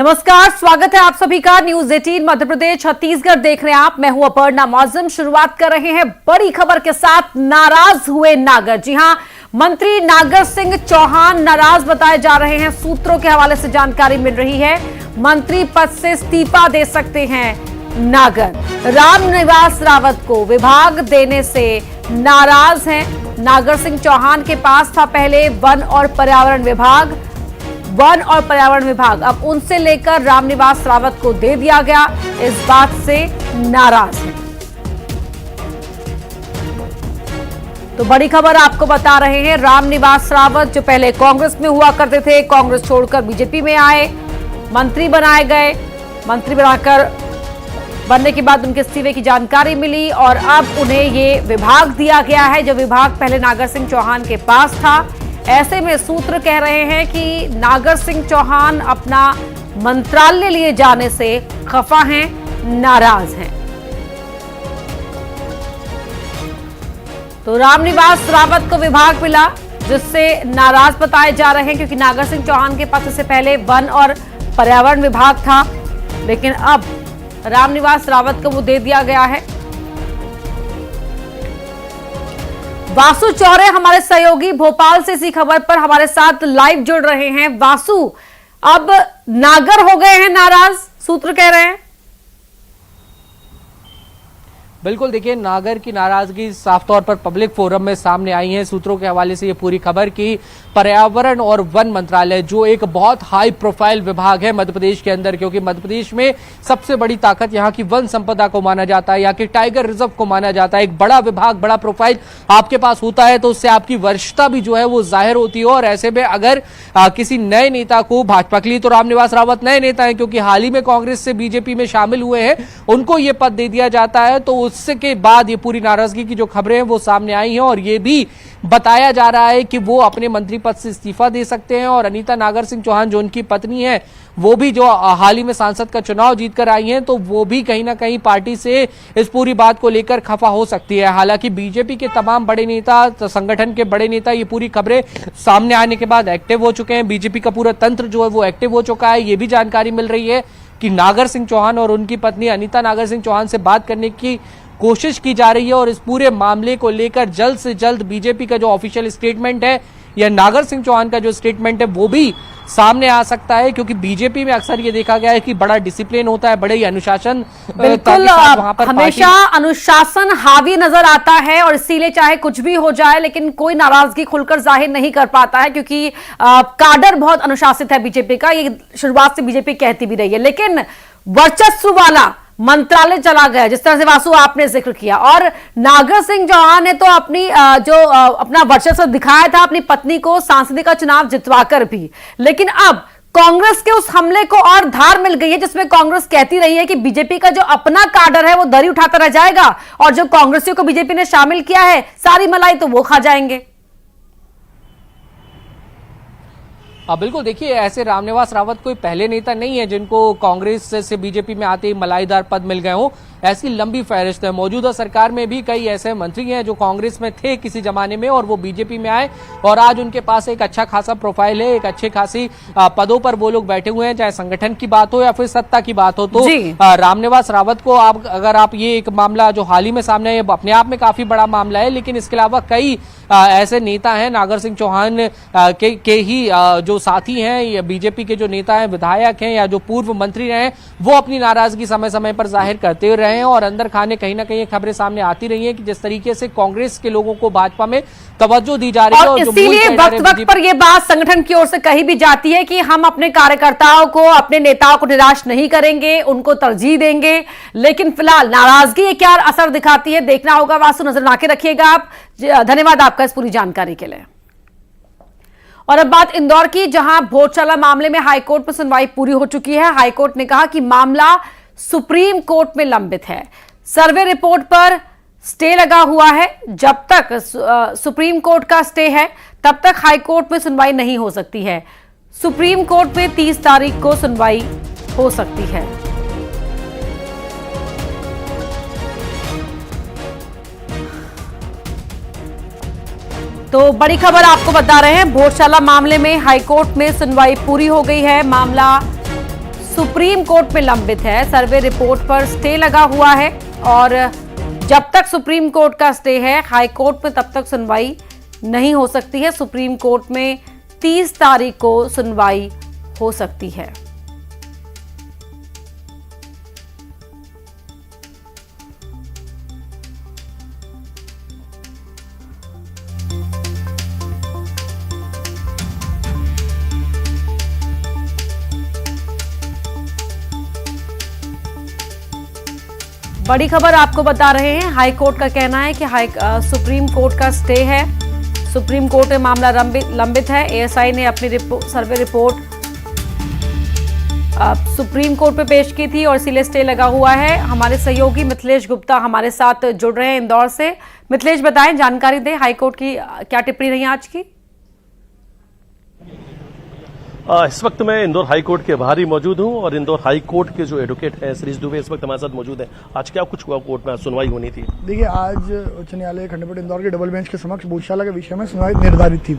नमस्कार, स्वागत है आप सभी का न्यूज 18 मध्य प्रदेश छत्तीसगढ़ देख रहे हैं आप। मैं हूं अपर्णा मौजम। शुरुआत कर रहे हैं बड़ी खबर के साथ। नाराज हुए नागर। जी हां, मंत्री नागर सिंह चौहान नाराज बताए जा रहे हैं। सूत्रों के हवाले से जानकारी मिल रही है, मंत्री पद से इस्तीफा दे सकते हैं नागर। रामनिवास रावत को विभाग देने से नाराज हैं नागर सिंह चौहान। के पास था पहले वन और पर्यावरण विभाग, अब उनसे लेकर रामनिवास रावत को दे दिया गया। इस बात से नाराज है। तो बड़ी खबर आपको बता रहे हैं, रामनिवास रावत जो पहले कांग्रेस में हुआ करते थे, कांग्रेस छोड़कर बीजेपी में आए, मंत्री बनाए गए। मंत्री बनने के बाद उनके इस्तीफे की जानकारी मिली और अब उन्हें ये विभाग दिया गया है, जो विभाग पहले नागर सिंह चौहान के पास था। ऐसे में सूत्र कह रहे हैं कि नागर सिंह चौहान अपना मंत्रालय लिए जाने से खफा हैं, नाराज हैं। तो रामनिवास रावत को विभाग मिला, जिससे नाराज बताए जा रहे हैं, क्योंकि नागर सिंह चौहान के पास इससे पहले वन और पर्यावरण विभाग था, लेकिन अब रामनिवास रावत को वो दे दिया गया है। वासु चौरे हमारे सहयोगी भोपाल से इसी खबर पर हमारे साथ लाइव जुड़ रहे हैं। वासु, अब नागर हो गए हैं नाराज, सूत्र कह रहे हैं। बिल्कुल, देखिए, नागर की नाराजगी साफ तौर पर पब्लिक फोरम में सामने आई है। सूत्रों के हवाले से ये पूरी खबर की पर्यावरण और वन मंत्रालय, जो एक बहुत हाई प्रोफाइल विभाग है मध्य प्रदेश के अंदर, क्योंकि मध्य प्रदेश में सबसे बड़ी ताकत यहाँ की वन संपदा को माना जाता है, यहाँ के टाइगर रिजर्व को माना जाता है। एक बड़ा विभाग, बड़ा प्रोफाइल आपके पास होता है तो उससे आपकी वरिष्ठता भी जो है वो जाहिर होती है। और ऐसे में अगर किसी नए नेता को, भाजपा के लिए तो रामनिवास रावत नए नेता है क्योंकि हाल ही में कांग्रेस से बीजेपी में शामिल हुए हैं, उनको ये पद दे दिया जाता है, तो उसके बाद ये पूरी नाराजगी की जो खबरें हैं वो सामने आई हैं। और ये भी बताया जा रहा है कि वो अपने मंत्री पद से इस्तीफा दे सकते हैं। और अनीता नागर सिंह चौहान जो उनकी पत्नी है, वो भी जो हाल ही में सांसद का चुनाव जीतकर आई हैं, तो वो भी कहीं ना कहीं पार्टी से इस पूरी बात को लेकर खफा हो सकती है। हालांकि बीजेपी के तमाम बड़े नेता, संगठन के बड़े नेता ये पूरी खबरें सामने आने के बाद एक्टिव हो चुके हैं। बीजेपी का पूरा तंत्र जो है वो एक्टिव हो चुका है। ये भी जानकारी मिल रही है कि नागर सिंह चौहान और उनकी पत्नी अनीता नागर सिंह चौहान से बात करने की कोशिश की जा रही है और इस पूरे मामले को लेकर जल्द से जल्द बीजेपी का जो ऑफिशियल स्टेटमेंट है या नागर सिंह चौहान का जो स्टेटमेंट है वो भी सामने आ सकता है। क्योंकि बीजेपी में अक्सर ये देखा गया है कि बड़ा डिसिप्लिन होता है, बड़े ही अनुशासन, बिल्कुल वहां पर हमेशा अनुशासन हावी नजर आता है और इसीलिए चाहे कुछ भी हो जाए लेकिन कोई नाराजगी खुलकर जाहिर नहीं कर पाता है, क्योंकि काडर बहुत अनुशासित है बीजेपी का। ये शुरुआत से बीजेपी कहती भी रही है, लेकिन वर्चस्व वाला मंत्रालय चला गया, जिस तरह से वासु आपने जिक्र किया। और नागर सिंह चौहान ने तो अपना वर्चस्व दिखाया था अपनी पत्नी को सांसदी का चुनाव जितवाकर भी, लेकिन अब कांग्रेस के उस हमले को और धार मिल गई है, जिसमें कांग्रेस कहती रही है कि बीजेपी का जो अपना काडर है वो दरी उठाता रह जाएगा और जो कांग्रेसियों को बीजेपी ने शामिल किया है, सारी मलाई तो वो खा जाएंगे। बिल्कुल, देखिए, ऐसे रामनिवास रावत कोई पहले नेता नहीं है जिनको कांग्रेस से बीजेपी में आते ही मलाईदार पद मिल गए हों। ऐसी लंबी फहरिस्त है। मौजूदा सरकार में भी कई ऐसे मंत्री हैं जो कांग्रेस में थे किसी जमाने में और वो बीजेपी में आए और आज उनके पास एक अच्छा खासा प्रोफाइल है, एक अच्छे खासी पदों पर वो लोग बैठे हुए हैं, चाहे संगठन की बात हो या फिर सत्ता की बात हो। तो रामनिवास रावत को अगर आप ये एक मामला जो हाल ही में सामने है, अपने आप में काफी बड़ा मामला है, लेकिन इसके अलावा कई ऐसे नेता हैं नागर सिंह चौहान के ही जो साथी हैं या बीजेपी के जो नेता हैं, विधायक हैं या जो पूर्व मंत्री रहे हैं, वो अपनी नाराजगी समय समय पर जाहिर करते रहे हैं। और अंदर खाने कहीं ना कहीं खबरें सामने आती रही हैं कि जिस तरीके से कांग्रेस के लोगों को भाजपा में तवज्जो दी जा रही है, और इसीलिए वक्त वक्त पर यह बात संगठन की ओर से कही भी जाती है कि हम अपने कार्यकर्ताओं को, अपने नेताओं को निराश नहीं करेंगे, उनको तरजीह देंगे। लेकिन फिलहाल नाराजगी ये क्या असर दिखाती है, देखना होगा। वासु, नजर बना के रखिएगा आप। धन्यवाद आपका इस पूरी जानकारी के लिए। और अब बात इंदौर की, जहां भोजशाला मामले में हाईकोर्ट में सुनवाई पूरी हो चुकी है। हाईकोर्ट ने कहा कि मामला सुप्रीम कोर्ट में लंबित है। सर्वे रिपोर्ट पर स्टे लगा हुआ है। जब तक सुप्रीम कोर्ट का स्टे है तब तक हाईकोर्ट में सुनवाई नहीं हो सकती है। सुप्रीम कोर्ट में 30 तारीख को सुनवाई हो सकती है। तो बड़ी खबर आपको बता रहे हैं, भोजशाला मामले में हाईकोर्ट में सुनवाई पूरी हो गई है। मामला सुप्रीम कोर्ट में लंबित है। सर्वे रिपोर्ट पर स्टे लगा हुआ है और जब तक सुप्रीम कोर्ट का स्टे है, हाई कोर्ट में तब तक सुनवाई नहीं हो सकती है। सुप्रीम कोर्ट में 30 तारीख को सुनवाई हो सकती है। बड़ी खबर आपको बता रहे हैं। हाई कोर्ट का कहना है कि सुप्रीम कोर्ट का स्टे है। सुप्रीम कोर्ट में मामला लंबित है। एएसआई ने अपनी सर्वे रिपोर्ट सुप्रीम कोर्ट में पेश की थी और इसीलिए स्टे लगा हुआ है। हमारे सहयोगी मिथिलेश गुप्ता हमारे साथ जुड़ रहे हैं इंदौर से। मिथिलेश, बताएं, जानकारी दें, हाई कोर्ट की क्या टिप्पणी रही आज की? इस वक्त मैं इंदौर हाई कोर्ट के बाहर ही मौजूद हूं और इंदौर हाई कोर्ट के जो एडवोकेट हैं श्री दुबे इस वक्त हमारे साथ मौजूद हैं। आज क्या कुछ हुआ कोर्ट में, सुनवाई होनी थी? देखिए, आज उच्च न्यायालय खंडपीठ इंदौर के डबल बेंच के समक्ष भूषाला के विषय में सुनवाई निर्धारित थी।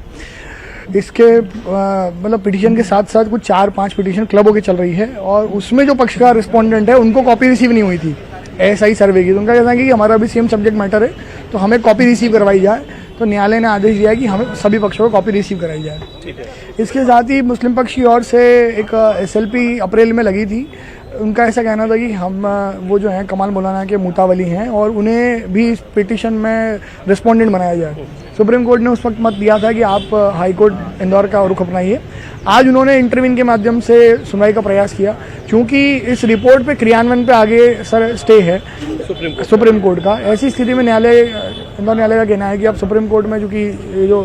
इसके मतलब पिटीशन के साथ साथ कुछ 4-5 पिटीशन क्लबों की चल रही है और उसमें जो पक्षकार रिस्पोंडेंट है उनको कॉपी रिसीव नहीं हुई थी एएसआई सर्वे की। तो उनका कहना है कि हमारा भी सेम सब्जेक्ट मैटर है तो हमें कॉपी रिसीव करवाई जाए। तो न्यायालय ने आदेश दिया है कि हमें सभी पक्षों को कॉपी रिसीव कराई जाए। ठीक है। इसके साथ ही मुस्लिम पक्ष की ओर से एक एसएलपी अप्रैल में लगी थी। उनका ऐसा कहना था कि हम वो जो हैं कमाल मौलाना के मुतावली हैं और उन्हें भी इस पिटीशन में रिस्पोंडेंट बनाया जाए। सुप्रीम कोर्ट ने उस वक्त मत दिया था कि आप हाई कोर्ट इंदौर का रुख अपनाइए। आज उन्होंने इंटरव्यून के माध्यम से सुनवाई का प्रयास किया। क्योंकि इस रिपोर्ट पे क्रियान्वयन पे आगे सर स्टे है सुप्रीम कोर्ट का। ऐसी स्थिति में इंदौर न्यायालय का कहना है कि आप सुप्रीम कोर्ट में चूंकि जो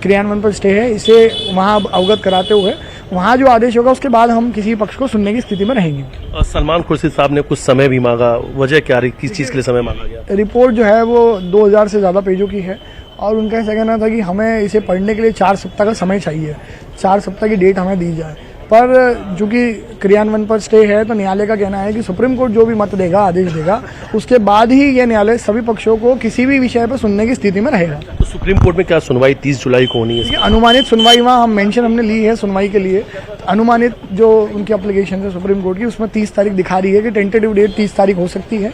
क्रियान्वयन पर स्टे है इसे वहाँ अवगत कराते हुए वहाँ जो आदेश होगा उसके बाद हम किसी पक्ष को सुनने की स्थिति में रहेंगे। सलमान खुर्शीद साहब ने कुछ समय भी मांगा, वजह क्या रही, किस चीज़ के लिए समय मांगा गया? रिपोर्ट जो है वो 2000 से ज़्यादा पेजों की है और उनका ऐसा कहना था कि हमें इसे पढ़ने के लिए 4 सप्ताह का समय चाहिए, 4 सप्ताह की डेट हमें दी जाए। पर चूंकि क्रियान्वयन पर स्टे है तो न्यायालय का कहना है कि सुप्रीम कोर्ट जो भी मत देगा, आदेश देगा, उसके बाद ही यह न्यायालय सभी पक्षों को किसी भी विषय पर सुनने की स्थिति में रहेगा। तो सुप्रीम कोर्ट में क्या सुनवाई 30 जुलाई को होनी है? अनुमानित सुनवाई वहाँ हम मेंशन हमने ली है सुनवाई के लिए। अनुमानित जो उनकी एप्लीकेशन है सुप्रीम कोर्ट की उसमें 30 तारीख दिखा रही है कि टेंटेटिव डेट 30 तारीख हो सकती है।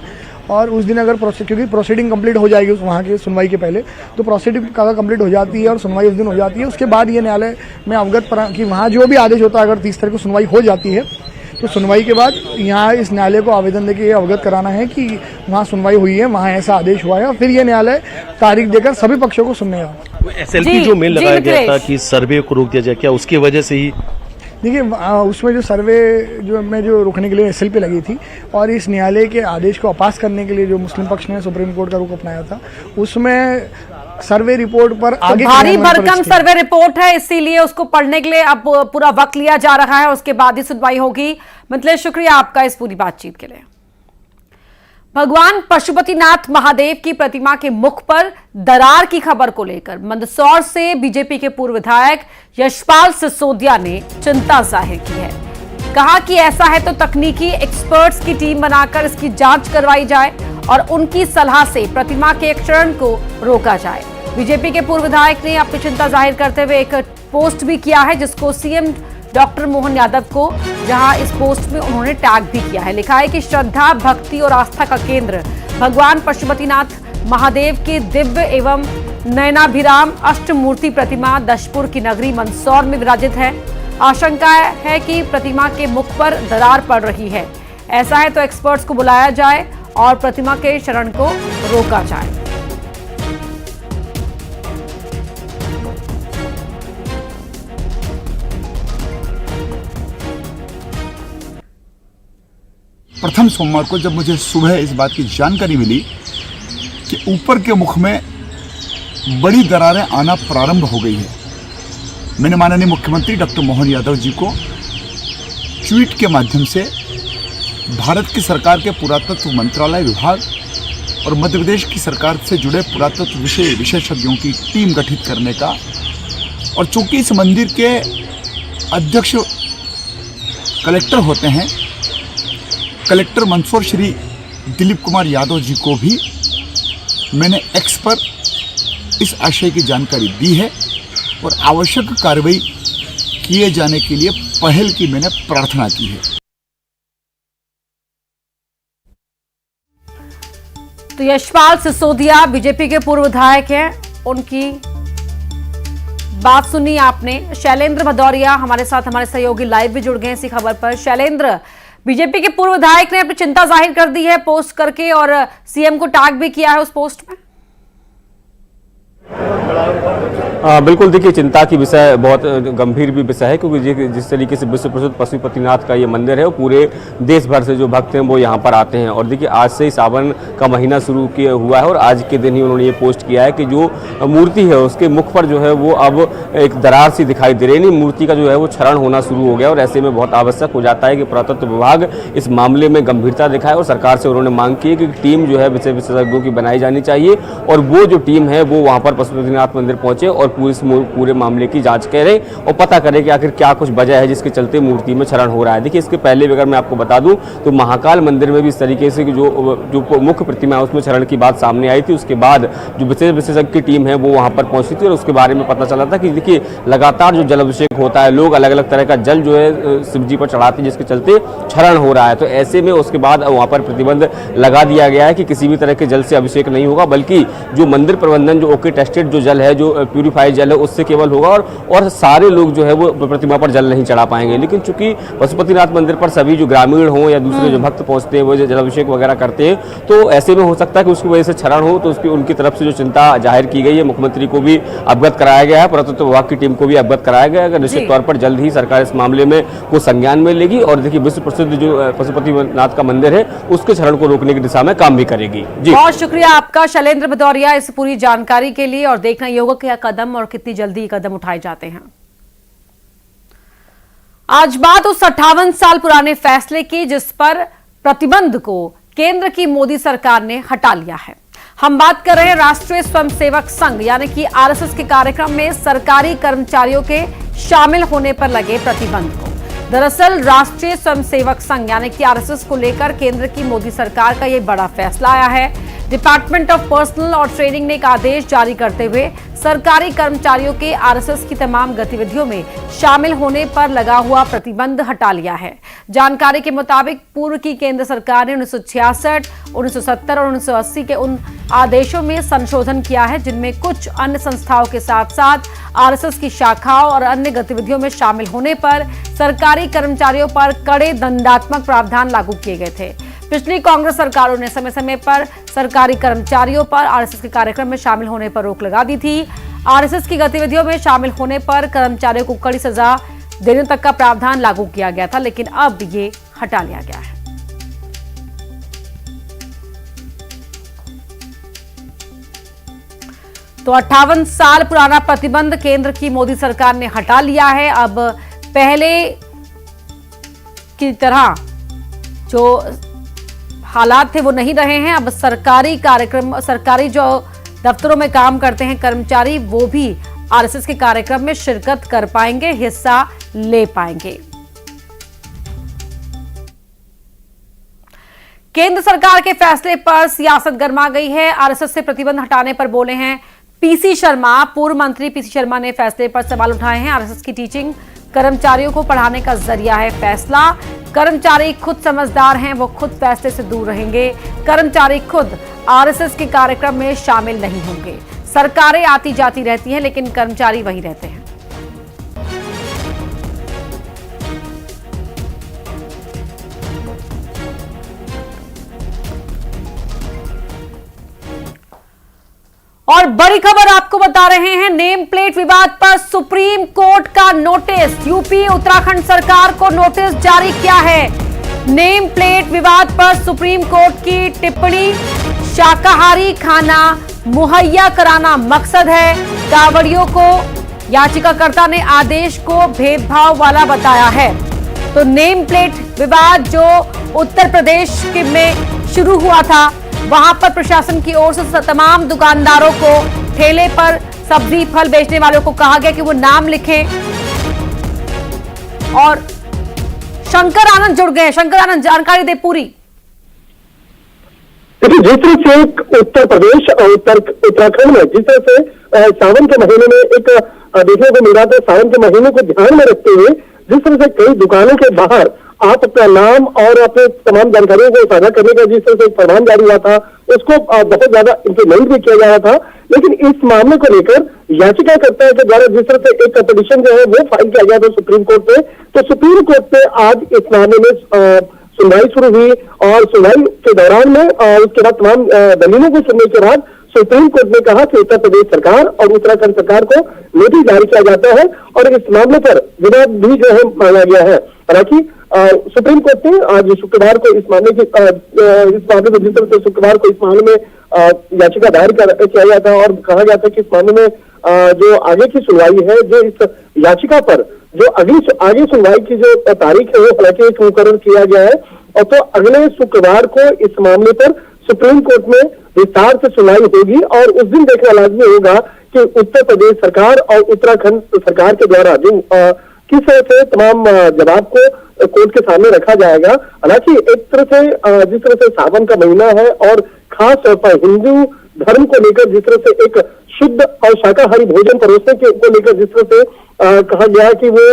और उस दिन अगर क्योंकि प्रोसीडिंग कंप्लीट हो जाएगी वहाँ की सुनवाई के पहले, तो प्रोसीडिंग अगर कंप्लीट हो जाती है और सुनवाई उस दिन हो जाती है, उसके बाद ये न्यायालय में अवगत कि वहाँ जो भी आदेश होता है अगर 30 तारीख को सुनवाई हो जाती है तो सुनवाई के बाद यहाँ इस न्यायालय को आवेदन देकर अवगत कराना है कि वहाँ सुनवाई हुई है, वहाँ ऐसा आदेश हुआ है और फिर ये न्यायालय तारीख देकर सभी पक्षों को सुनेगा। एसएलपी जो मेल लगाया गया था कि सर्वे को रोक दिया जाए, क्या उसकी वजह से ही? देखिए, उसमें जो सर्वे जो रुकने के लिए एसएलपी लगी थी और इस न्यायालय के आदेश को अपास करने के लिए जो मुस्लिम पक्ष ने सुप्रीम कोर्ट का रुख अपनाया था उसमें सर्वे रिपोर्ट पर आगे भारी भरकम सर्वे रिपोर्ट है, इसीलिए उसको पढ़ने के लिए अब पूरा वक्त लिया जा रहा है, उसके बाद ही सुनवाई होगी। मतलब शुक्रिया आपका इस पूरी बातचीत के लिए। भगवान पशुपतिनाथ महादेव की प्रतिमा के मुख पर दरार की खबर को लेकर मंदसौर से बीजेपी के पूर्व विधायक यशपाल सिसोदिया ने चिंता जाहिर की है। कहा कि ऐसा है तो तकनीकी एक्सपर्ट्स की टीम बनाकर इसकी जांच करवाई जाए और उनकी सलाह से प्रतिमा के क्षरण को रोका जाए। बीजेपी के पूर्व विधायक ने अपनी चिंता जाहिर करते हुए एक पोस्ट भी किया है जिसको सीएम डॉक्टर मोहन यादव को, जहां इस पोस्ट में उन्होंने टैग भी किया है। लिखा है कि श्रद्धा, भक्ति और आस्था का केंद्र भगवान पशुपतिनाथ महादेव के दिव्य एवं नयनाभिराम अष्टमूर्ति प्रतिमा दशपुर की नगरी मंदसौर में विराजित है। आशंका है कि प्रतिमा के मुख पर दरार पड़ रही है। ऐसा है तो एक्सपर्ट्स को बुलाया जाए और प्रतिमा के क्षरण को रोका जाए। प्रथम सोमवार को जब मुझे सुबह इस बात की जानकारी मिली कि ऊपर के मुख में बड़ी दरारें आना प्रारंभ हो गई है, मैंने माननीय मुख्यमंत्री डॉक्टर मोहन यादव जी को ट्वीट के माध्यम से भारत की सरकार के पुरातत्व मंत्रालय विभाग और मध्य प्रदेश की सरकार से जुड़े पुरातत्व विशेषज्ञों की टीम गठित करने का, और चूंकि इस मंदिर के अध्यक्ष कलेक्टर होते हैं, कलेक्टर मंदसौर श्री दिलीप कुमार यादव जी को भी मैंने एक्स पर इस आशय की जानकारी दी है और आवश्यक कार्रवाई किए जाने के लिए पहल की मैंने प्रार्थना की है। तो यशपाल सिसोदिया बीजेपी के पूर्व विधायक हैं, उनकी बात सुनी आपने। शैलेंद्र भदौरिया हमारे साथ, हमारे सहयोगी लाइव भी जुड़ गए इसी खबर पर। शैलेंद्र, बीजेपी के पूर्व विधायक ने अपनी चिंता जाहिर कर दी है पोस्ट करके और सीएम को टैग भी किया है उस पोस्ट में। बिल्कुल, देखिए चिंता की विषय बहुत गंभीर भी विषय है, क्योंकि जिस तरीके से विश्व प्रसिद्ध पशुपतिनाथ का ये मंदिर है, वो पूरे देश भर से जो भक्त हैं वो यहाँ पर आते हैं। और देखिए आज से ही सावन का महीना शुरू किया हुआ है और आज के दिन ही उन्होंने ये पोस्ट किया है कि जो मूर्ति है उसके मुख पर जो है वो अब एक दरार सी दिखाई दे रही है, मूर्ति का जो है वो क्षरण होना शुरू हो गया। और ऐसे में बहुत आवश्यक हो जाता है कि पुरातत्व विभाग इस मामले में गंभीरता दिखाए और सरकार से उन्होंने मांग की है कि टीम जो है विषय विशेषज्ञों की बनाई जानी चाहिए और वो जो टीम है वो वहाँ पर पशुपतिनाथ मंदिर पहुंचे और पूरे मामले की जांच करें और पता करें कि आखिर क्या कुछ वजह है जिसके चलते मूर्ति में क्षरण हो रहा है। देखिए इसके पहले अगर मैं आपको बता दूं तो महाकाल मंदिर में भी इस तरीके से जो मुख्य प्रतिमा है उसमें क्षरण की बात सामने आई थी। उसके बाद जो विशेषज्ञ की टीम है वो वहां पर पहुंची थी और उसके बारे में पता चला था कि देखिए लगातार जो जल अभिषेक होता है, लोग अलग अलग तरह का जल जो है शिव जी पर चढ़ाते हैं जिसके चलते क्षरण हो रहा है। तो ऐसे में उसके बाद वहां पर प्रतिबंध लगा दिया गया है कि किसी भी तरह के जल से अभिषेक नहीं होगा, बल्कि जो मंदिर प्रबंधन जो ओके टेस्टेड जो जल है, जो प्यूरिफाइड जल है उससे केवल होगा और सारे लोग जो है वो प्रतिमा पर जल नहीं चढ़ा पाएंगे। लेकिन चूंकि पशुपतिनाथ मंदिर पर सभी जो ग्रामीण हो या दूसरे जो भक्त पहुंचते हैं वो जलाभिषेक वगैरह करते हैं, तो ऐसे में हो सकता है कि उसकी वजह से क्षरण हो। तो उसकी उनकी तरफ से जो चिंता जाहिर की गई है, मुख्यमंत्री को भी अवगत कराया गया है, पुरातत्व विभाग की टीम को भी अवगत कराया गया है। निश्चित तौर पर जल्द ही सरकार इस मामले में को संज्ञान में लेगी और देखिए विश्व प्रसिद्ध जो पशुपतिनाथ का मंदिर है उसके क्षरण को रोकने की दिशा में काम भी करेगी। जी बहुत शुक्रिया आपका शैलेंद्र भदौरिया इस पूरी जानकारी के लिए। और देखना ये होगा क्या कदम और कितनी जल्दी कदम उठाए जाते हैं। आज बात उस 58 साल पुराने फैसले की जिस पर प्रतिबंध को केंद्र की मोदी सरकार ने हटा लिया है। हम बात कर रहे हैं राष्ट्रीय स्वयंसेवक संघ यानी कि आरएसएस के कार्यक्रम में सरकारी कर्मचारियों के शामिल होने पर लगे प्रतिबंध को। दरअसल राष्ट्रीय स्वयंसेवक संघ यानी कि आरएसएस को लेकर केंद्र की मोदी सरकार का यह बड़ा फैसला आया है। डिपार्टमेंट ऑफ पर्सनल और ट्रेनिंग ने एक आदेश जारी करते हुए सरकारी कर्मचारियों के आरएसएस की तमाम गतिविधियों में शामिल होने पर लगा हुआ प्रतिबंध हटा लिया है। जानकारी के मुताबिक पूर्व की केंद्र सरकार ने 1966, 1970 और 1980 के उन आदेशों में संशोधन किया है जिनमें कुछ अन्य संस्थाओं के साथ साथ आरएसएस की शाखाओं और अन्य गतिविधियों में शामिल होने पर सरकारी कर्मचारियों पर कड़े दंडात्मक प्रावधान लागू किए गए थे। पिछली कांग्रेस सरकारों ने समय समय पर सरकारी कर्मचारियों पर आरएसएस के कार्यक्रम में शामिल होने पर रोक लगा दी थी। आरएसएस की गतिविधियों में शामिल होने पर कर्मचारियों को कड़ी सजा देने तक का प्रावधान लागू किया गया था, लेकिन अब ये हटा लिया गया है। तो 58 साल पुराना प्रतिबंध केंद्र की मोदी सरकार ने हटा लिया है। अब पहले की तरह जो हालात थे वो नहीं रहे हैं। अब सरकारी कार्यक्रम, सरकारी जो दफ्तरों में काम करते हैं कर्मचारी, वो भी आरएसएस के कार्यक्रम में शिरकत कर पाएंगे, हिस्सा ले पाएंगे। केंद्र सरकार के फैसले पर सियासत गर्मा गई है। आरएसएस से प्रतिबंध हटाने पर बोले हैं पीसी शर्मा। पूर्व मंत्री पीसी शर्मा ने फैसले पर सवाल उठाए हैं। आरएसएस की टीचिंग कर्मचारियों को पढ़ाने का जरिया है फैसला। कर्मचारी खुद समझदार हैं, वो खुद फैसले से दूर रहेंगे। कर्मचारी खुद आरएसएस के कार्यक्रम में शामिल नहीं होंगे। सरकारें आती जाती रहती हैं लेकिन कर्मचारी वहीं रहते हैं। और बड़ी खबर आपको बता रहे हैं, नेम प्लेट विवाद पर सुप्रीम कोर्ट का नोटिस। यूपी उत्तराखंड सरकार को नोटिस जारी किया है। नेम प्लेट विवाद पर सुप्रीम कोर्ट की टिप्पणी, शाकाहारी खाना मुहैया कराना मकसद है। कांवड़ियों को याचिकाकर्ता ने आदेश को भेदभाव वाला बताया है। तो नेम प्लेट विवाद जो उत्तर प्रदेश में शुरू हुआ था, वहां पर प्रशासन की ओर से तमाम दुकानदारों को, ठेले पर सब्जी फल बेचने वालों को कहा गया कि वो नाम लिखें। और शंकर आनंद जुड़ गए। शंकर आनंद, जानकारी दे पूरी। देखिए, जिस तरह से उत्तर प्रदेश और उत्तराखंड में जिस तरह से सावन के महीने में एक देखने को मिला था, सावन के महीने को ध्यान में रखते हुए जिस तरह से कई दुकानों के बाहर आप अपना नाम और अपने तमाम जानकारियों को साझा करने का जिस तरह से एक फरमान जारी हुआ था, उसको बहुत ज्यादा इम्प्लीमेंट भी किया जा रहा था। लेकिन इस मामले को लेकर याचिकाकर्ता के द्वारा जिस तरह से एक पिटीशन जो है वो फाइल किया गया था सुप्रीम कोर्ट में, तो सुप्रीम कोर्ट में आज इस मामले में सुनवाई शुरू हुई और सुनवाई के दौरान में उसके बाद तमाम दलीलों को सुनने के बाद सुप्रीम कोर्ट ने कहा कि उत्तर प्रदेश सरकार और उत्तराखंड सरकार को नोटिस जारी किया जाता है और इस मामले पर विवाद भी जो है मांगा गया है। हालांकि सुप्रीम कोर्ट ने आज शुक्रवार को इस मामले में जिस तरह से शुक्रवार को इस मामले में याचिका दायर किया गया था और कहा गया था कि इस मामले में जो आगे की सुनवाई है, जो इस याचिका पर जो आगे सुनवाई की जो तारीख है वो हालांकि एक मुकर्रर किया गया है और तो अगले शुक्रवार को इस मामले पर सुप्रीम कोर्ट में विस्तार से सुनवाई होगी और उस दिन देखना लाजमी होगा कि उत्तर प्रदेश सरकार और उत्तराखंड सरकार के द्वारा जो किस तरह से तमाम जवाब को कोर्ट के सामने रखा जाएगा। हालांकि एक तरह से जिस तरह से सावन का महीना है और खास तौर पर हिंदू धर्म को लेकर जिस तरह से एक शुद्ध और शाकाहारी भोजन परोसने को लेकर जिस तरह से कहा गया कि वो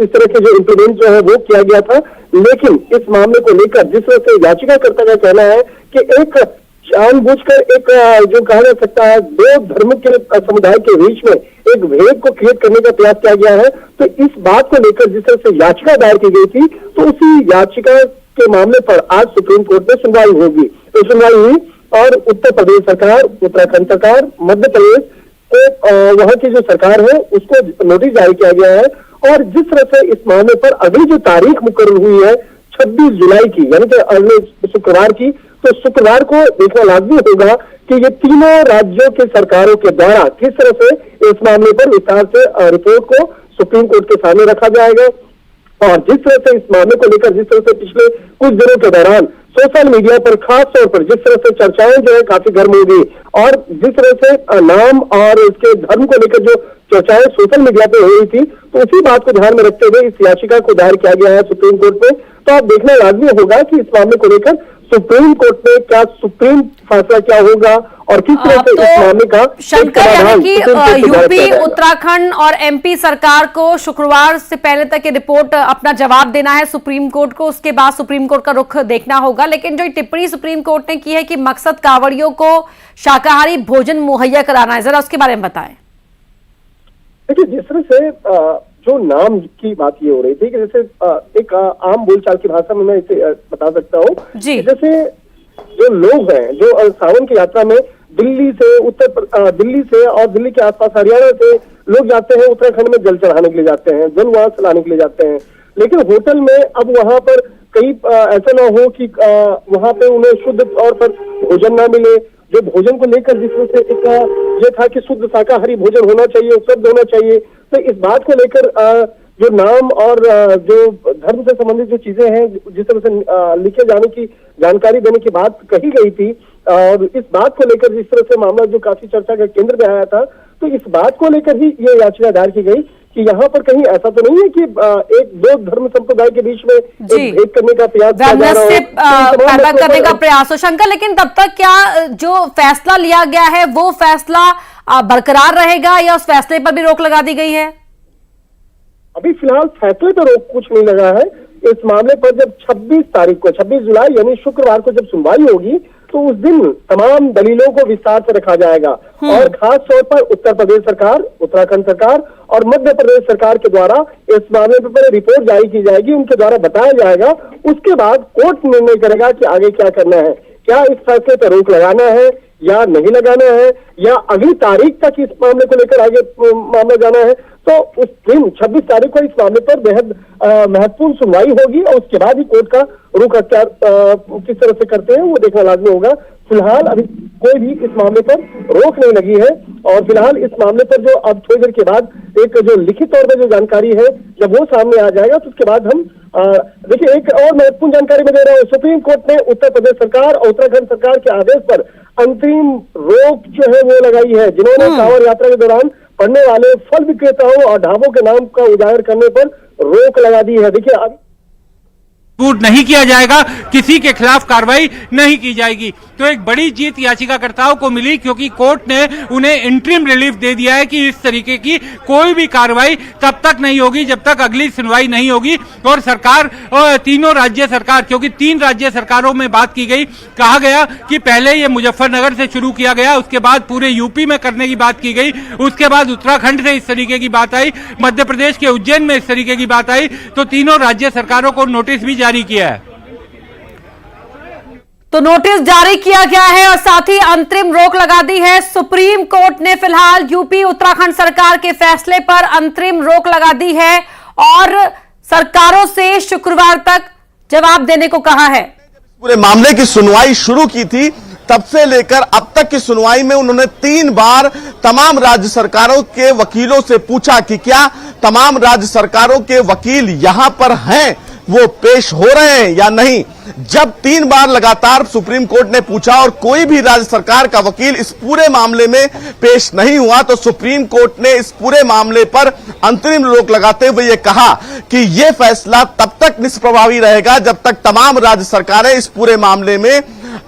इस तरह के जो इम्प्लीमेंट जो है वो किया गया था, लेकिन इस मामले को लेकर जिस तरह से याचिकाकर्ता का कहना है कि एक जानबूझकर एक जो कहा जा सकता है दो धर्म के समुदाय के बीच में एक भेद को क्रिएट करने का प्रयास किया गया है, तो इस बात को लेकर जिस तरह से याचिका दायर की गई थी तो उसी याचिका के मामले पर आज सुप्रीम कोर्ट में सुनवाई होगी। तो सुनवाई हुई और उत्तर प्रदेश सरकार, उत्तराखंड सरकार, मध्य प्रदेश को वहां की जो सरकार है उसको नोटिस जारी किया गया है और जिस तरह से इस मामले पर अगली जो तारीख मुकर्रर हुई है 26 जुलाई की, यानी कि अगले शुक्रवार की, तो शुक्रवार को देखना लाजमी होगा कि ये तीनों राज्यों के सरकारों के द्वारा किस तरह से इस मामले पर विस्तार से रिपोर्ट को सुप्रीम कोर्ट के सामने रखा जाएगा। और जिस तरह से इस मामले को लेकर जिस तरह से पिछले कुछ दिनों के दौरान सोशल मीडिया पर खास तौर पर जिस तरह से चर्चाएं जो है काफी गर्म हो गई और जिस तरह से नाम और इसके धर्म को लेकर जो चर्चाएं सोशल मीडिया पे हो रही थी, तो उसी बात को ध्यान में रखते हुए इस याचिका को दायर किया गया है सुप्रीम कोर्ट में। तो आप देखना लाजमी होगा कि इस मामले को लेकर सुप्रीम कोर्ट में क्या सुप्रीम फैसला क्या होगा और किस तरह से इस मामले का शंकर, यानी कि यूपी, उत्तराखंड और एमपी सरकार को शुक्रवार से पहले तक ये रिपोर्ट अपना जवाब देना है सुप्रीम कोर्ट को, उसके बाद सुप्रीम कोर्ट का रुख देखना होगा। लेकिन जो टिप्पणी सुप्रीम कोर्ट ने की है कि मकसद कांवड़ियों को शाकाहारी भोजन मुहैया कराना है, जरा उसके बारे में बताएं। देखिए, जिस तरह से जो नाम की बात ये हो रही थी कि जैसे एक आम बोलचाल की भाषा में मैं इसे बता सकता हूँ, जैसे जो लोग हैं जो सावन की यात्रा में दिल्ली से और दिल्ली के आसपास हरियाणा से लोग जाते हैं, उत्तराखंड में जल चढ़ाने के लिए जाते हैं, जल वहां से लाने के लिए जाते हैं, लेकिन होटल में अब वहां पर कहीं ऐसा ना हो कि वहां पे उन्हें शुद्ध तौर पर भोजन ना मिले। जो भोजन को लेकर जिस तरह से एक ये था कि शुद्ध शाकाहारी भोजन होना चाहिए, उपलब्ध होना चाहिए, तो इस बात को लेकर जो नाम और जो धर्म से संबंधित जो चीजें हैं जिस तरह से लिखे जाने की जानकारी देने की बात कही गई थी और इस बात को लेकर जिस तरह से मामला जो काफी चर्चा के केंद्र में आया था, तो इस बात को लेकर ही ये याचिका दायर की गई कि यहाँ पर कहीं ऐसा तो नहीं है कि एक दो धर्म संप्रदाय के बीच में एक भेद करने का प्रयास पैदा करने का प्रयास हो। शंकर, लेकिन तब तक क्या जो फैसला लिया गया है वो फैसला बरकरार रहेगा या उस फैसले पर भी रोक लगा दी गई है? अभी फिलहाल फैसले पर रोक कुछ नहीं लगा है। इस मामले पर जब 26 जुलाई यानी शुक्रवार को जब सुनवाई होगी तो उस दिन तमाम दलीलों को विस्तार से रखा जाएगा और खास तौर पर उत्तर प्रदेश सरकार, उत्तराखंड सरकार और मध्य प्रदेश सरकार के द्वारा इस मामले पर पहले रिपोर्ट जारी की जाएगी, उनके द्वारा बताया जाएगा। उसके बाद कोर्ट निर्णय करेगा कि आगे क्या करना है, क्या इस फैसले पर रोक लगाना है या नहीं लगाना है या अगली तारीख तक इस मामले को लेकर आगे मामला जाना है। तो उस दिन 26 तारीख को इस मामले पर बेहद महत्वपूर्ण सुनवाई होगी और उसके बाद ही कोर्ट का रुख अख्तियार किस तरह से करते हैं वो देखना लाजमी होगा। फिलहाल अभी कोई भी इस मामले पर रोक नहीं लगी है और फिलहाल इस मामले पर जो अब थोड़ी देर के बाद एक जो लिखित तौर पर जो जानकारी है जब वो सामने आ जाएगा तो उसके बाद हम देखिए एक और महत्वपूर्ण जानकारी मैं दे रहा हूँ। सुप्रीम कोर्ट ने उत्तर प्रदेश सरकार और उत्तराखंड सरकार के आदेश पर अंतरिम रोक जो है वो लगाई है, जिन्होंने कांवड़ यात्रा के दौरान पड़ने वाले फल विक्रेताओं और ढाबों के नाम का उजागर करने पर रोक लगा दी है। देखिए नहीं किया जाएगा, किसी के खिलाफ कार्रवाई नहीं की जाएगी। तो एक बड़ी जीत याचिकाकर्ताओं को मिली, क्योंकि कोर्ट ने उन्हें इंटरिम रिलीफ दे दिया है कि इस तरीके की कोई भी कार्रवाई तब तक नहीं होगी जब तक अगली सुनवाई नहीं होगी। और सरकार, तीनों राज्य सरकार, क्योंकि 3 राज्य सरकारों में बात की गई, कहा गया कि पहले ये मुजफ्फरनगर से शुरू किया गया, उसके बाद पूरे यूपी में करने की बात की गई, उसके बाद उत्तराखंड से इस तरीके की बात आई, मध्य प्रदेश के उज्जैन में इस तरीके की बात आई, तो तीनों राज्य सरकारों को नोटिस भी जारी किया है। तो नोटिस जारी किया गया है और साथ ही अंतरिम रोक लगा दी है। सुप्रीम कोर्ट ने फिलहाल यूपी उत्तराखंड सरकार के फैसले पर अंतरिम रोक लगा दी है और सरकारों से शुक्रवार तक जवाब देने को कहा है। पूरे मामले की सुनवाई शुरू की थी, तब से लेकर अब तक की सुनवाई में उन्होंने 3 बार तमाम राज्य सरकारों के वकीलों से पूछा कि क्या तमाम राज्य सरकारों के वकील यहां पर हैं, वो पेश हो रहे हैं या नहीं। जब 3 बार लगातार सुप्रीम कोर्ट ने पूछा और कोई भी राज्य सरकार का वकील इस पूरे मामले में पेश नहीं हुआ, तो सुप्रीम कोर्ट ने इस पूरे मामले पर अंतरिम रोक लगाते हुए यह कहा कि यह फैसला तब तक निष्प्रभावी रहेगा जब तक तमाम राज्य सरकारें इस पूरे मामले में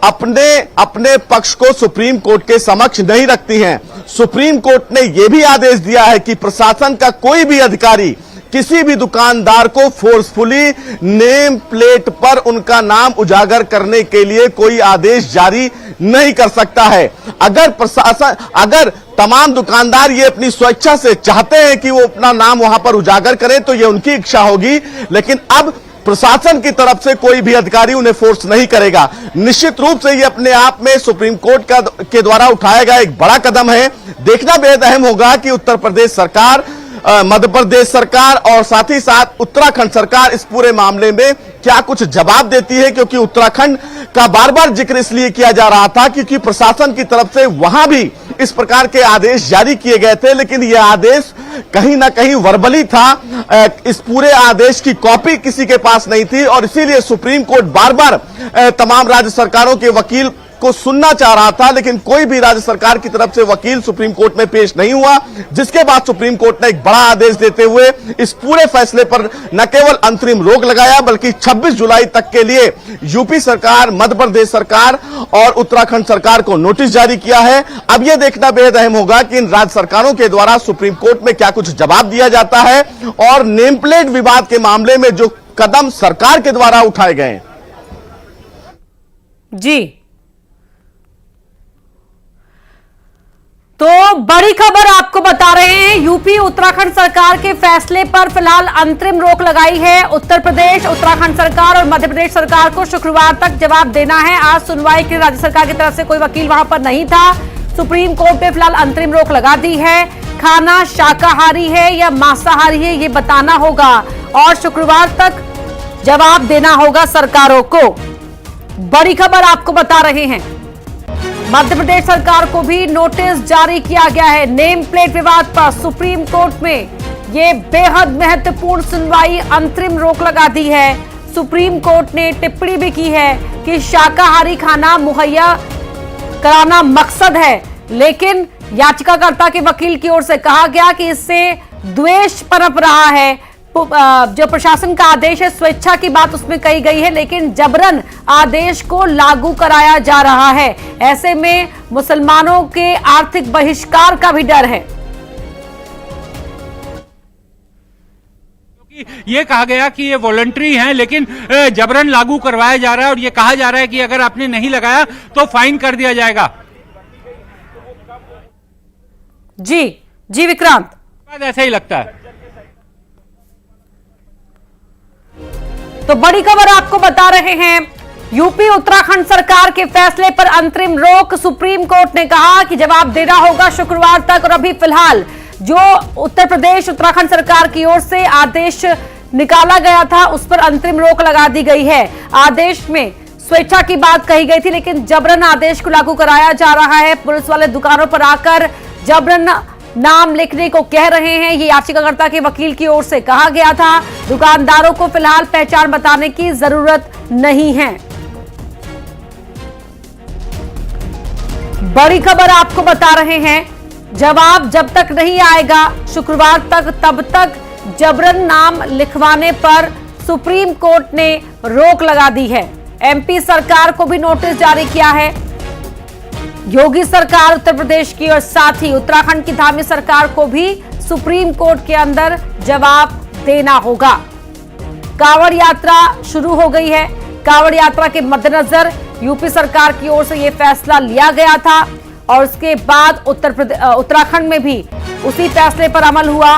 अपने पक्ष को सुप्रीम कोर्ट के समक्ष नहीं रखती हैं। सुप्रीम कोर्ट ने यह भी आदेश दिया है कि प्रशासन का कोई भी अधिकारी किसी भी दुकानदार को फोर्सफुली नेम प्लेट पर उनका नाम उजागर करने के लिए कोई आदेश जारी नहीं कर सकता है। अगर तमाम दुकानदार ये अपनी स्वेच्छा से चाहते हैं कि वो अपना नाम वहां पर उजागर करें तो ये उनकी इच्छा होगी, लेकिन अब प्रशासन की तरफ से कोई भी अधिकारी उन्हें फोर्स नहीं करेगा। निश्चित रूप से ये अपने आप में सुप्रीम कोर्ट के द्वारा उठाया गया एक बड़ा कदम है। देखना बेहद अहम होगा कि उत्तर प्रदेश सरकार, मध्य प्रदेश सरकार और साथ ही साथ उत्तराखंड सरकार इस पूरे मामले में क्या कुछ जवाब देती है, क्योंकि उत्तराखंड का बार बार जिक्र इसलिए किया जा रहा था क्योंकि प्रशासन की तरफ से वहां भी इस प्रकार के आदेश जारी किए गए थे, लेकिन यह आदेश कहीं ना कहीं वर्बली था। इस पूरे आदेश की कॉपी किसी के पास नहीं थी और इसीलिए सुप्रीम कोर्ट बार बार तमाम राज्य सरकारों के वकील को सुनना चाह रहा था, लेकिन कोई भी राज्य सरकार की तरफ से वकील सुप्रीम कोर्ट में पेश नहीं हुआ, जिसके बाद सुप्रीम कोर्ट ने एक बड़ा आदेश देते हुए इस पूरे फैसले पर न केवल अंतरिम रोक लगाया बल्कि 26 जुलाई तक के लिए यूपी सरकार, मध्य प्रदेश सरकार और उत्तराखंड सरकार को नोटिस जारी किया है। अब यह देखना बेहद अहम होगा कि इन राज्य सरकारों के द्वारा सुप्रीम कोर्ट में क्या कुछ जवाब दिया जाता है और नेम प्लेट विवाद के मामले में जो कदम सरकार के द्वारा उठाए गए। जी, तो बड़ी खबर आपको बता रहे हैं, यूपी उत्तराखंड सरकार के फैसले पर फिलहाल अंतरिम रोक लगाई है। उत्तर प्रदेश, उत्तराखंड सरकार और मध्य प्रदेश सरकार को शुक्रवार तक जवाब देना है। आज सुनवाई के राज्य सरकार की तरफ से कोई वकील वहां पर नहीं था। सुप्रीम कोर्ट ने फिलहाल अंतरिम रोक लगा दी है। खाना शाकाहारी है या मांसाहारी है ये बताना होगा और शुक्रवार तक जवाब देना होगा सरकारों को। बड़ी खबर आपको बता रहे हैं, मध्य प्रदेश सरकार को भी नोटिस जारी किया गया है। नेम प्लेट विवाद पर सुप्रीम कोर्ट में ये बेहद महत्वपूर्ण सुनवाई, अंतरिम रोक लगा दी है। सुप्रीम कोर्ट ने टिप्पणी भी की है कि शाकाहारी खाना मुहैया कराना मकसद है, लेकिन याचिकाकर्ता के वकील की ओर से कहा गया कि इससे द्वेष पनप रहा है। जो प्रशासन का आदेश है, स्वेच्छा की बात उसमें कही गई है, लेकिन जबरन आदेश को लागू कराया जा रहा है। ऐसे में मुसलमानों के आर्थिक बहिष्कार का भी डर है। ये कहा गया कि ये वॉलंटरी हैं, लेकिन जबरन लागू करवाया जा रहा है और ये कहा जा रहा है कि अगर आपने नहीं लगाया तो फाइन कर दिया जाएगा। जी विक्रांत, ऐसा ही लगता है। तो बड़ी खबर आपको बता रहे हैं, यूपी उत्तराखंड सरकार के फैसले पर अंतरिम रोक। सुप्रीम कोर्ट ने कहा कि जवाब देना होगा शुक्रवार तक और अभी फिलहाल जो उत्तर प्रदेश उत्तराखंड सरकार की ओर से आदेश निकाला गया था उस पर अंतरिम रोक लगा दी गई है। आदेश में स्वेच्छा की बात कही गई थी, लेकिन जबरन आदेश को लागू कराया जा रहा है। पुलिस वाले दुकानों पर आकर जबरन नाम लिखने को कह रहे हैं, ये याचिकाकर्ता के वकील की ओर से कहा गया था। दुकानदारों को फिलहाल पहचान बताने की जरूरत नहीं है। बड़ी खबर आपको बता रहे हैं, जवाब जब तक नहीं आएगा शुक्रवार तक, तब तक जबरन नाम लिखवाने पर सुप्रीम कोर्ट ने रोक लगा दी है। एमपी सरकार को भी नोटिस जारी किया है। योगी सरकार उत्तर प्रदेश की और साथ ही उत्तराखंड की धामी सरकार को भी सुप्रीम कोर्ट के अंदर जवाब देना होगा। कांवड़ यात्रा शुरू हो गई है। कांवड़ यात्रा के मद्देनजर यूपी सरकार की ओर से यह फैसला लिया गया था और उसके बाद उत्तराखंड में भी उसी फैसले पर अमल हुआ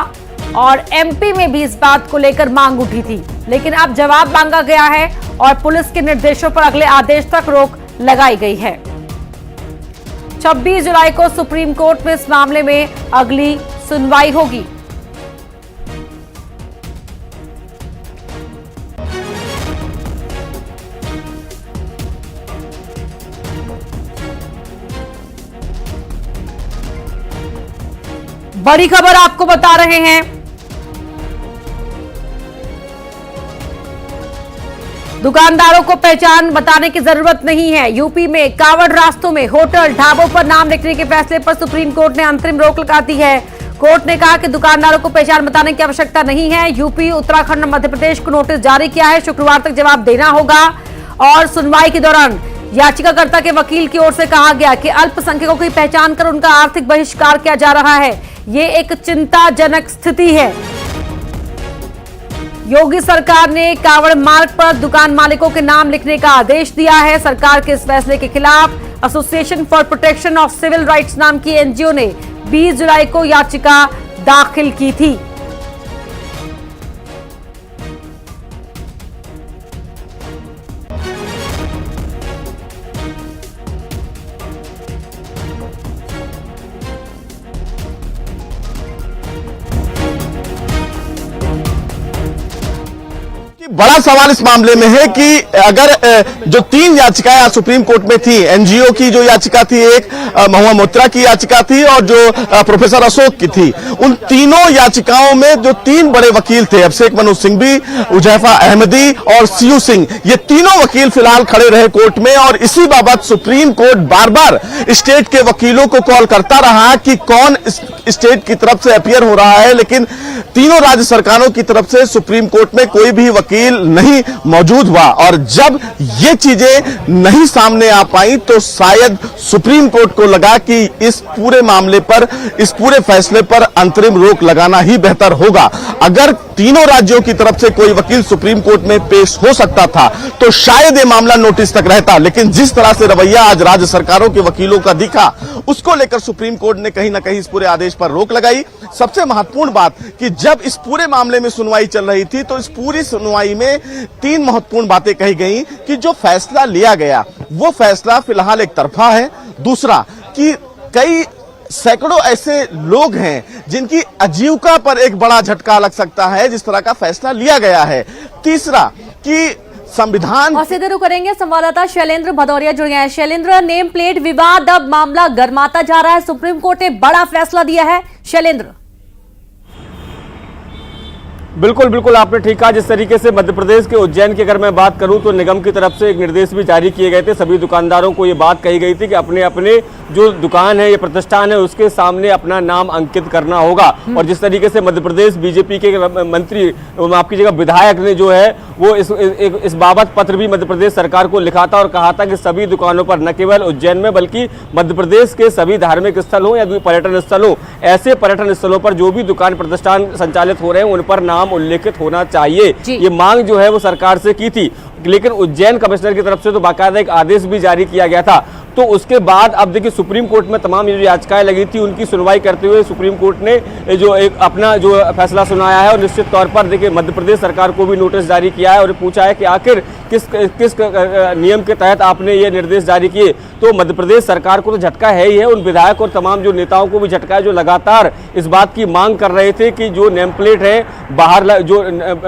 और एमपी में भी इस बात को लेकर मांग उठी थी, लेकिन अब जवाब मांगा गया है और पुलिस के निर्देशों पर अगले आदेश तक रोक लगाई गई है। 26 जुलाई को सुप्रीम कोर्ट में इस मामले में अगली सुनवाई होगी। बड़ी खबर आपको बता रहे हैं, दुकानदारों को पहचान बताने की जरूरत नहीं है। यूपी में कांवड़ रास्तों में होटल ढाबों पर नाम लिखने के फैसले पर सुप्रीम कोर्ट ने अंतरिम रोक लगा दी है। कोर्ट ने कहा कि दुकानदारों को पहचान बताने की आवश्यकता नहीं है। यूपी, उत्तराखंड और मध्य प्रदेश को नोटिस जारी किया है। शुक्रवार तक जवाब देना होगा और सुनवाई के दौरान याचिकाकर्ता के वकील की ओर से कहा गया कि अल्पसंख्यकों की पहचान कर उनका आर्थिक बहिष्कार किया जा रहा है। ये एक चिंताजनक स्थिति है। योगी सरकार ने कांवड़ मार्ग पर दुकान मालिकों के नाम लिखने का आदेश दिया है। सरकार के इस फैसले के खिलाफ association for protection of civil rights नाम की एनजीओ ने 20 जुलाई को याचिका दाखिल की थी। बड़ा सवाल इस मामले में है कि अगर जो 3 याचिकाएं आज सुप्रीम कोर्ट में थी, एनजीओ की जो याचिका थी, एक महुआ मोइत्रा की याचिका थी और जो प्रोफेसर अशोक की थी, उन तीनों याचिकाओं में जो 3 बड़े वकील थे, अभिषेक मनु सिंघवी, उजैफा अहमदी और सीयू सिंह, ये तीनों वकील फिलहाल खड़े रहे कोर्ट में और इसी बाबत सुप्रीम कोर्ट बार बार स्टेट के वकीलों को कॉल करता रहा कि कौन स्टेट की तरफ से अपीयर हो रहा है, लेकिन तीनों राज्य सरकारों की तरफ से सुप्रीम कोर्ट में कोई भी वकील नहीं मौजूद हुआ और जब ये चीजें नहीं सामने आ पाई तो शायद सुप्रीम कोर्ट को लगा कि इस पूरे मामले पर, इस पूरे फैसले पर अंतरिम रोक लगाना ही बेहतर होगा। अगर तीनों राज्यों की तरफ से कोई वकील सुप्रीम कोर्ट में पेश हो सकता था तो शायद ये मामला नोटिस तक रहता, लेकिन जिस तरह से रवैया आज राज्य सरकारों के वकीलों का दिखा, उसको लेकर सुप्रीम कोर्ट ने कहीं ना कहीं इस पूरे आदेश पर रोक लगाई। सबसे महत्वपूर्ण बात कि जब इस पूरे मामले में सुनवाई चल रही थी तो इस पूरी सुनवाई में 3 महत्वपूर्ण बातें कही गई कि जो फैसला लिया गया वो फैसला फिलहाल एक तरफा है। दूसरा कि कई सैकड़ों ऐसे लोग हैं जिनकी आजीविका पर एक बड़ा झटका लग सकता है जिस तरह का फैसला लिया गया है। तीसरा कि संविधान। और सीधे रुख करेंगे, संवाददाता शैलेंद्र भदौरिया जुड़ गए हैं। शैलेंद्र, नेम प्लेट विवाद अब मामला गर्माता जा रहा है, सुप्रीम कोर्ट ने बड़ा फैसला दिया है। शैलेंद्र। बिल्कुल बिल्कुल आपने ठीक कहा। जिस तरीके से मध्य प्रदेश के उज्जैन की अगर मैं बात करूं तो निगम की तरफ से एक निर्देश भी जारी किए गए थे। सभी दुकानदारों को ये बात कही गई थी कि अपने अपने जो दुकान है, ये प्रतिष्ठान है, उसके सामने अपना नाम अंकित करना होगा। और जिस तरीके से मध्य प्रदेश बीजेपी के मंत्री, माफ कीजिएगा, विधायक ने जो है वो इस बाबत पत्र भी मध्य प्रदेश सरकार को लिखा था और कहा था कि सभी दुकानों पर न केवल उज्जैन में बल्कि मध्य प्रदेश के सभी धार्मिक स्थल हो या पर्यटन स्थल हो, ऐसे पर्यटन स्थलों पर जो भी दुकान प्रतिष्ठान संचालित हो रहे हैं उन पर नाम उल्लेखित होना चाहिए। ये मांग जो है वो सरकार से की थी, लेकिन उज्जैन कमिश्नर की तरफ से तो बाकायदा एक आदेश भी जारी किया गया था। तो उसके बाद अब देखिए सुप्रीम कोर्ट में तमाम ये जो याचिकाएं लगी थी उनकी सुनवाई करते हुए सुप्रीम कोर्ट ने जो एक अपना जो फैसला सुनाया है और निश्चित तौर पर देखिए मध्य प्रदेश सरकार को भी नोटिस जारी किया है और पूछा है कि आखिर किस नियम के तहत आपने ये निर्देश जारी किए। तो मध्य प्रदेश सरकार को तो झटका है ही है, उन विधायक और तमाम जो नेताओं को भी झटका है जो लगातार इस बात की मांग कर रहे थे कि जो नेम प्लेट है बाहर जो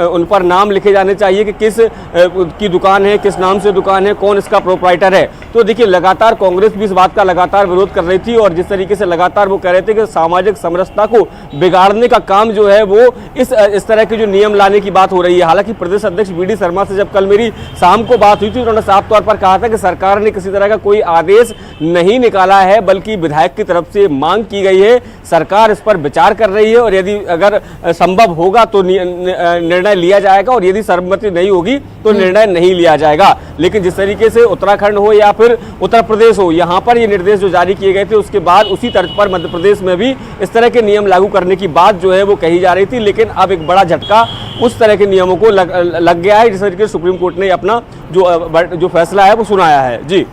उन पर नाम लिखे जाने चाहिए कि किस की दुकान है, किस नाम से दुकान है, कौन इसका प्रोप्राइटर है। तो देखिए लगातार कांग्रेस भी इस बात का लगातार विरोध कर रही थी और जिस तरीके से लगातार वो कह रहे थे कि सामाजिक समरसता को बिगाड़ने का काम जो है वो इस तरह के जो नियम लाने की बात हो रही है। हालांकि प्रदेश अध्यक्ष वी डी शर्मा से जब कल मेरी शाम को बात हुई थी उन्होंने साफ तौर पर कहा था कि सरकार ने किसी तरह का कोई आदेश नहीं निकाला है, बल्कि विधायक की तरफ से मांग की गई है। सरकार इस पर विचार कर रही है और यदि अगर संभव होगा तो निर्णय लिया जाएगा और यदि सहमति नहीं होगी तो निर्णय नहीं लिया जाएगा। लेकिन जिस तरीके से उत्तराखंड हो या फिर उत्तर प्रदेश हो, यहाँ पर ये निर्देश जो जारी किए गए थे उसके बाद उसी तर्ज पर मध्य प्रदेश में भी इस तरह के नियम लागू करने की बात जो है वो कही जा रही थी। लेकिन अब एक बड़ा झटका उस तरह के नियमों को लग गया है, जिस तरीके से सुप्रीम कोर्ट ने अपना जो फैसला है वो सुनाया है। जी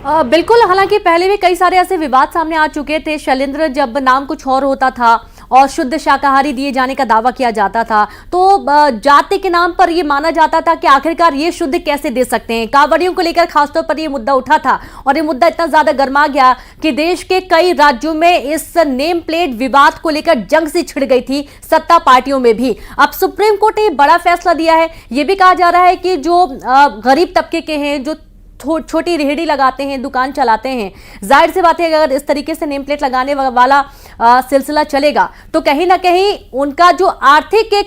बिल्कुल, हालांकि पहले भी कई सारे ऐसे विवाद सामने आ चुके थे शैलेंद्र, जब नाम कुछ और होता था और शुद्ध शाकाहारी दिए जाने का दावा किया जाता था तो जाति के नाम पर यह माना जाता था कि आखिरकार ये शुद्ध कैसे दे सकते हैं। कांवड़ियों को लेकर खासतौर पर यह मुद्दा उठा था और ये मुद्दा इतना ज्यादा गर्मा गया कि देश के कई राज्यों में इस नेम प्लेट विवाद को लेकर जंग सी छिड़ गई थी, सत्ता पार्टियों में भी। अब सुप्रीम कोर्ट ने बड़ा फैसला दिया है। यह भी कहा जा रहा है कि जो गरीब तबके के हैं, जो छोटी रेहड़ी लगाते हैं, दुकान चलाते हैं, जाहिर सी बात है अगर इस तरीके से नेम प्लेट लगाने वाला सिलसिला चलेगा तो कहीं ना कहीं उनका जो आर्थिक एक